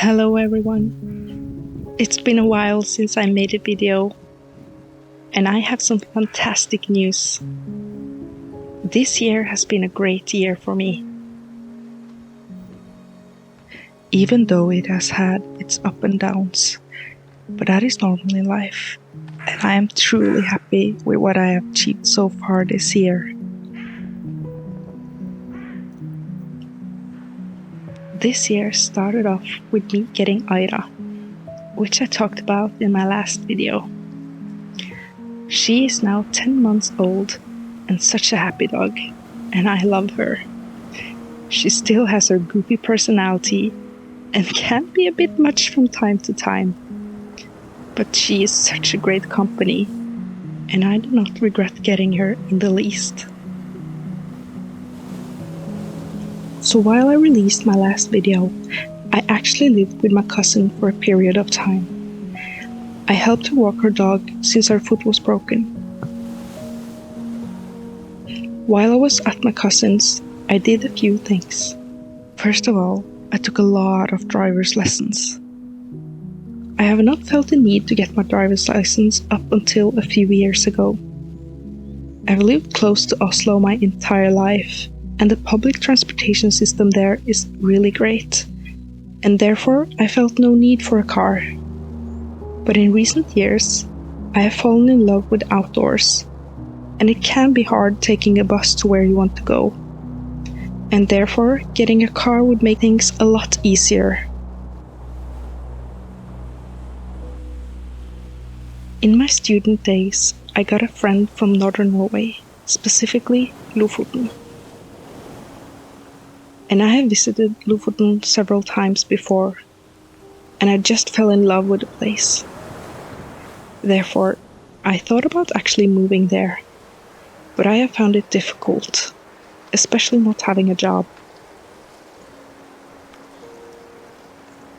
Hello everyone. It's been a while since I made a video, and I have some fantastic news. This year has been a great year for me. Even though it has had its up and downs, but that is normally life, and I am truly happy with what I have achieved so far this year. This year started off with me getting Ida, which I talked about in my last video. She is now 10 months old and such a happy dog, and I love her. She still has her goofy personality and can be a bit much from time to time. But she is such a great company, and I do not regret getting her in the least. So while I released my last video, I actually lived with my cousin for a period of time. I helped her walk her dog since her foot was broken. While I was at my cousin's, I did a few things. First of all, I took a lot of driver's lessons. I have not felt the need to get my driver's license up until a few years ago. I've lived close to Oslo my entire life, and the public transportation system there is really great, and therefore I felt no need for a car. But in recent years, I have fallen in love with outdoors, and it can be hard taking a bus to where you want to go, and therefore getting a car would make things a lot easier. In my student days, I got a friend from Northern Norway, specifically Lofoten. And I have visited Lofoten several times before, and I just fell in love with the place. Therefore, I thought about actually moving there, but I have found it difficult, especially not having a job.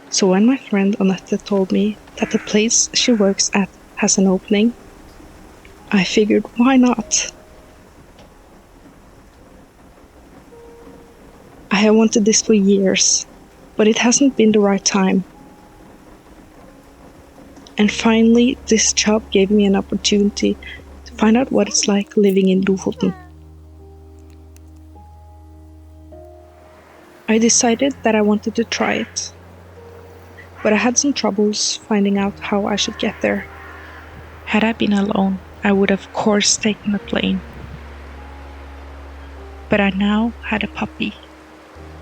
So when my friend Annette told me that the place she works at has an opening, I figured, why not? I have wanted this for years, but it hasn't been the right time. And finally, this job gave me an opportunity to find out what it's like living in Lofoten. I decided that I wanted to try it, but I had some troubles finding out how I should get there. Had I been alone, I would of course taken a plane. But I now had a puppy,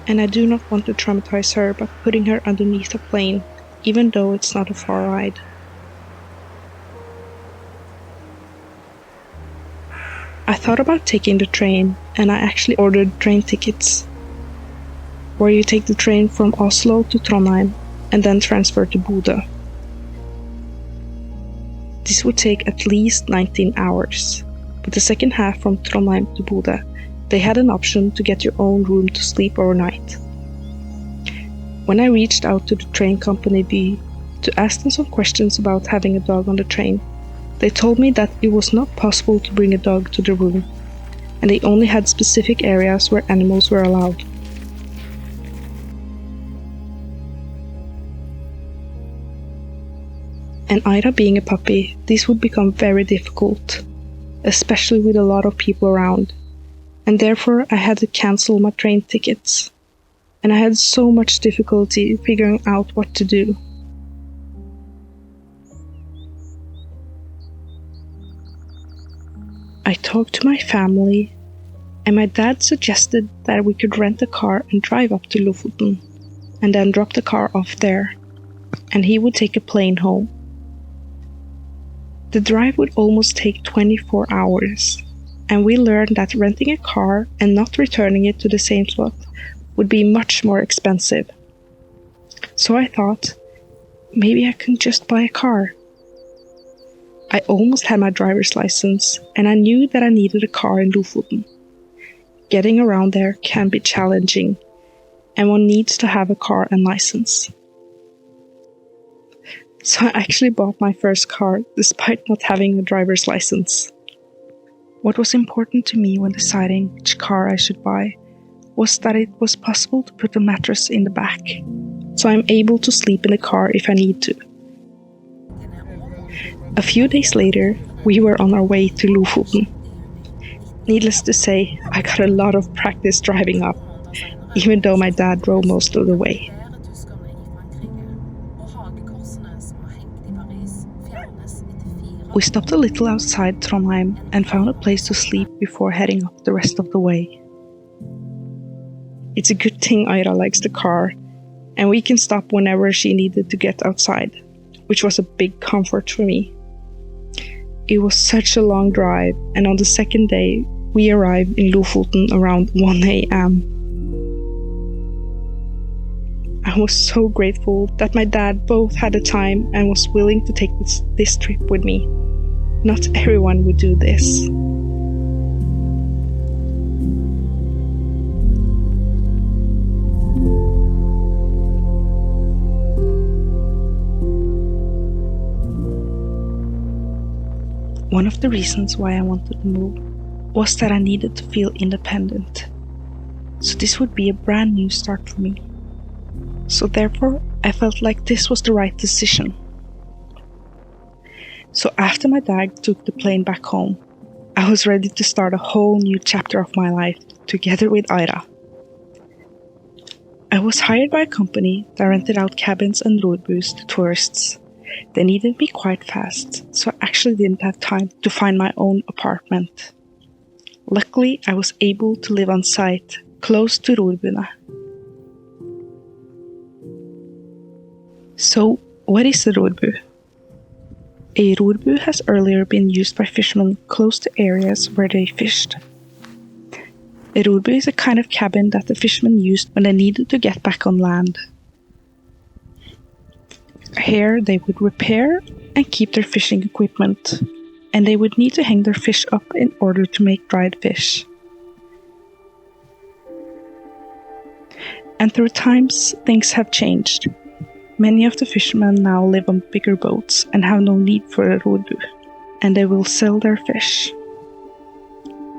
and I do not want to traumatize her by putting her underneath a plane, even though it's not a far ride. I thought about taking the train, and I actually ordered train tickets, where you take the train from Oslo to Trondheim and then transfer to Bodø. This would take at least 19 hours, but the second half from Trondheim to Bodø, they had an option to get your own room to sleep overnight. When I reached out to the train company By to ask them some questions about having a dog on the train, they told me that it was not possible to bring a dog to the room, and they only had specific areas where animals were allowed. And Ida being a puppy, this would become very difficult, especially with a lot of people around, and therefore I had to cancel my train tickets, and I had so much difficulty figuring out what to do. I talked to my family, and my dad suggested that we could rent a car and drive up to Lofoten, and then drop the car off there, and he would take a plane home. The drive would almost take 24 hours, and we learned that renting a car and not returning it to the same spot would be much more expensive. So I thought, maybe I can just buy a car. I almost had my driver's license, and I knew that I needed a car in Lofoten. Getting around there can be challenging, and one needs to have a car and license. So I actually bought my first car despite not having a driver's license. What was important to me when deciding which car I should buy was that it was possible to put a mattress in the back. so I'm able to sleep in the car if I need to. A few days later, we were on our way to Lofoten. Needless to say, I got a lot of practice driving up, even though my dad drove most of the way. We stopped a little outside Trondheim and found a place to sleep before heading up the rest of the way. It's a good thing Aira likes the car, and we can stop whenever she needed to get outside, which was a big comfort for me. It was such a long drive, and on the second day, we arrived in Lofoten around 1 a.m. I was so grateful that my dad both had the time and was willing to take this trip with me. Not everyone would do this. One of the reasons why I wanted to move was that I needed to feel independent. So this would be a brand new start for me. So therefore, I felt like this was the right decision. So after my dad took the plane back home, I was ready to start a whole new chapter of my life together with Aira. I was hired by a company that rented out cabins and roadboos to tourists. They needed me quite fast, so I actually didn't have time to find my own apartment. Luckily, I was able to live on site, close to roadboona. So, what is a roadboo? A roadboo has earlier been used by fishermen close to areas where they fished. A roadboo is a kind of cabin that the fishermen used when they needed to get back on land. Here they would repair and keep their fishing equipment, and they would need to hang their fish up in order to make dried fish. And through times, things have changed. Many of the fishermen now live on bigger boats and have no need for a roadboo, and they will sell their fish.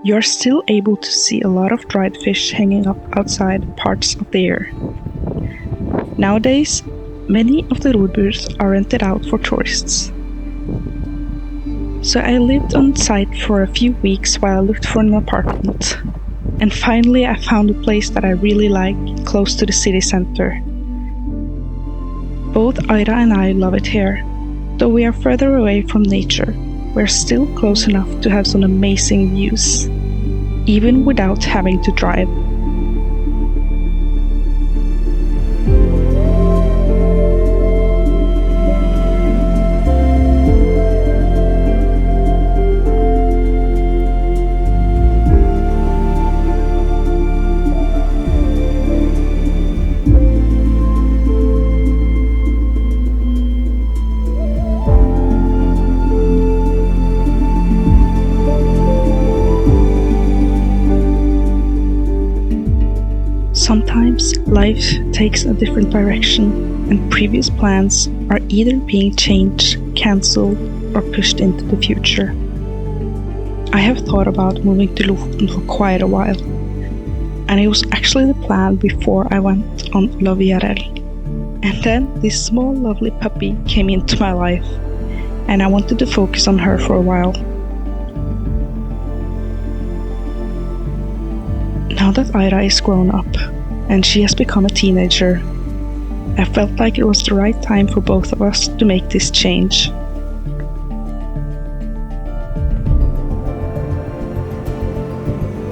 You are still able to see a lot of dried fish hanging up outside parts of the year. Nowadays, many of the roadboos are rented out for tourists. So I lived on site for a few weeks while I looked for an apartment. And finally I found a place that I really like, close to the city center. Both Aira and I love it here. Though we are further away from nature, we're still close enough to have some amazing views, even without having to drive. Sometimes life takes a different direction, and previous plans are either being changed, cancelled, or pushed into the future. I have thought about moving to Lofoten for quite a while, and it was actually the plan before I went on Lofoten. And then this small lovely puppy came into my life, and I wanted to focus on her for a while. Now that Aira is grown up, and she has become a teenager, I felt like it was the right time for both of us to make this change.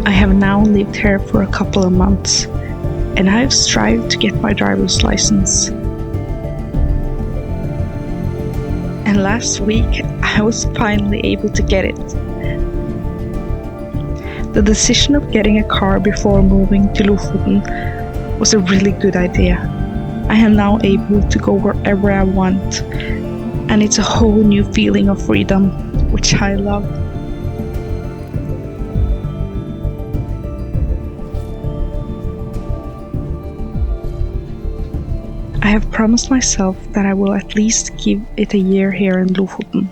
I have now lived here for a couple of months, and I have strived to get my driver's license. And last week, I was finally able to get it. The decision of getting a car before moving to Lofoten was a really good idea. I am now able to go wherever I want, and it's a whole new feeling of freedom, which I love. I have promised myself that I will at least give it a year here in Lofoten,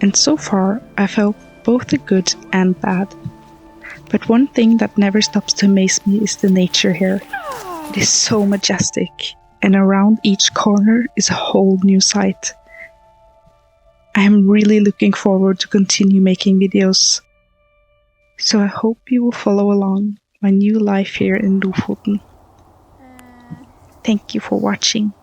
and so far I felt both the good and bad. But one thing that never stops to amaze me is the nature here. It is so majestic, and around each corner is a whole new sight. I am really looking forward to continue making videos, so I hope you will follow along my new life here in Lofoten. Thank you for watching.